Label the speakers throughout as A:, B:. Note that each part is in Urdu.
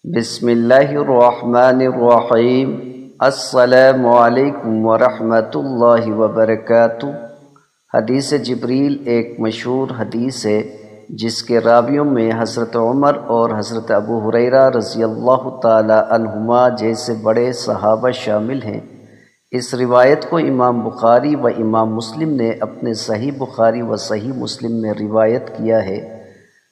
A: بسم اللہ الرحمن الرحیم۔ السلام علیکم ورحمۃ اللہ وبرکاتہ۔ حدیث جبریل ایک مشہور حدیث ہے جس کے راویوں میں حضرت عمر اور حضرت ابو ہریرہ رضی اللہ تعالی عنہما جیسے بڑے صحابہ شامل ہیں۔ اس روایت کو امام بخاری و امام مسلم نے اپنے صحیح بخاری و صحیح مسلم میں روایت کیا ہے۔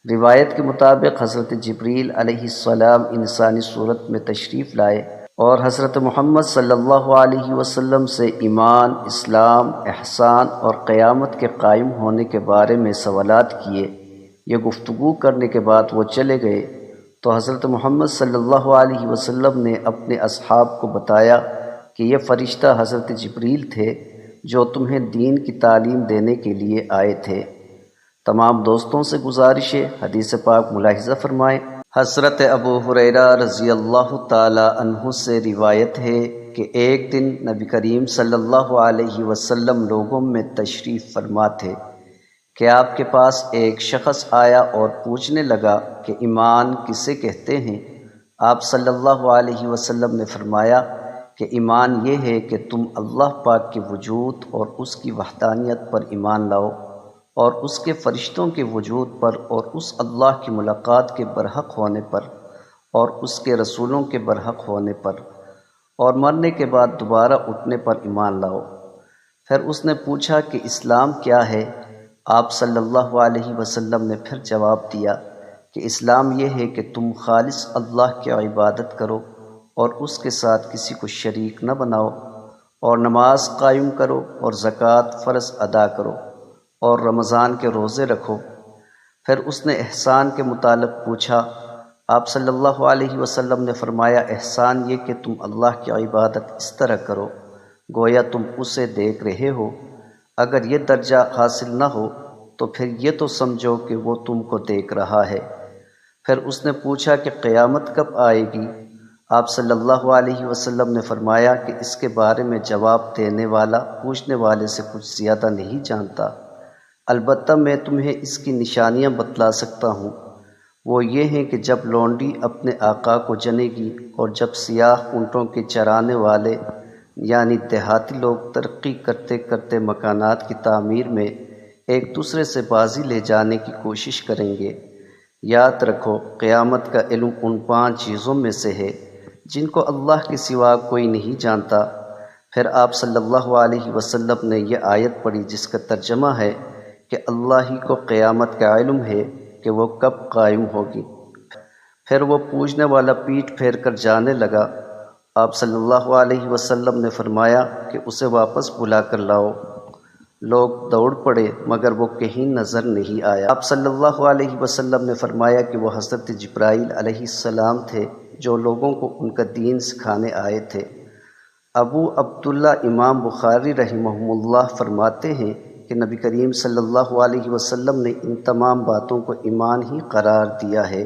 A: روایت کے مطابق حضرت جبریل علیہ السلام انسانی صورت میں تشریف لائے اور حضرت محمد صلی اللہ علیہ وسلم سے ایمان، اسلام، احسان اور قیامت کے قائم ہونے کے بارے میں سوالات کیے۔ یہ گفتگو کرنے کے بعد وہ چلے گئے تو حضرت محمد صلی اللہ علیہ وسلم نے اپنے اصحاب کو بتایا کہ یہ فرشتہ حضرت جبریل تھے جو تمہیں دین کی تعلیم دینے کے لیے آئے تھے۔ تمام دوستوں سے گزارش ہے حدیث پاک ملاحظہ فرمائیں۔ حضرت ابو ہریرہ رضی اللہ تعالی عنہ سے روایت ہے کہ ایک دن نبی کریم صلی اللہ علیہ وسلم لوگوں میں تشریف فرما تھے کہ آپ کے پاس ایک شخص آیا اور پوچھنے لگا کہ ایمان کسے کہتے ہیں؟ آپ صلی اللہ علیہ وسلم نے فرمایا کہ ایمان یہ ہے کہ تم اللہ پاک کے وجود اور اس کی وحدانیت پر ایمان لاؤ اور اس کے فرشتوں کے وجود پر اور اس اللہ کی ملاقات کے برحق ہونے پر اور اس کے رسولوں کے برحق ہونے پر اور مرنے کے بعد دوبارہ اٹھنے پر ایمان لاؤ۔ پھر اس نے پوچھا کہ اسلام کیا ہے؟ آپ صلی اللہ علیہ وسلم نے پھر جواب دیا کہ اسلام یہ ہے کہ تم خالص اللہ کی عبادت کرو اور اس کے ساتھ کسی کو شریک نہ بناؤ، اور نماز قائم کرو اور زکوٰۃ فرض ادا کرو اور رمضان کے روزے رکھو۔ پھر اس نے احسان کے متعلق پوچھا۔ آپ صلی اللہ علیہ وسلم نے فرمایا احسان یہ کہ تم اللہ کی عبادت اس طرح کرو گویا تم اسے دیکھ رہے ہو۔ اگر یہ درجہ حاصل نہ ہو تو پھر یہ تو سمجھو کہ وہ تم کو دیکھ رہا ہے۔ پھر اس نے پوچھا کہ قیامت کب آئے گی؟ آپ صلی اللہ علیہ وسلم نے فرمایا کہ اس کے بارے میں جواب دینے والا پوچھنے والے سے کچھ زیادہ نہیں جانتا، البتہ میں تمہیں اس کی نشانیاں بتلا سکتا ہوں۔ وہ یہ ہیں کہ جب لونڈی اپنے آقا کو جنے گی اور جب سیاہ اونٹوں کے چرانے والے یعنی دیہاتی لوگ ترقی کرتے کرتے مکانات کی تعمیر میں ایک دوسرے سے بازی لے جانے کی کوشش کریں گے۔ یاد رکھو قیامت کا علم ان 5 چیزوں میں سے ہے جن کو اللہ کے سوا کوئی نہیں جانتا۔ پھر آپ صلی اللہ علیہ وسلم نے یہ آیت پڑھی جس کا ترجمہ ہے کہ اللہ ہی کو قیامت کا علم ہے کہ وہ کب قائم ہوگی۔ پھر وہ پوچھنے والا پیٹھ پھیر کر جانے لگا۔ آپ صلی اللہ علیہ وسلم نے فرمایا کہ اسے واپس بلا کر لاؤ۔ لوگ دوڑ پڑے مگر وہ کہیں نظر نہیں آیا۔ آپ صلی اللہ علیہ وسلم نے فرمایا کہ وہ حضرت جبرائیل علیہ السلام تھے جو لوگوں کو ان کا دین سکھانے آئے تھے۔ ابو عبداللہ امام بخاری رحمہ اللہ فرماتے ہیں کہ نبی کریم صلی اللہ علیہ وسلم نے ان تمام باتوں کو ایمان ہی قرار دیا ہے۔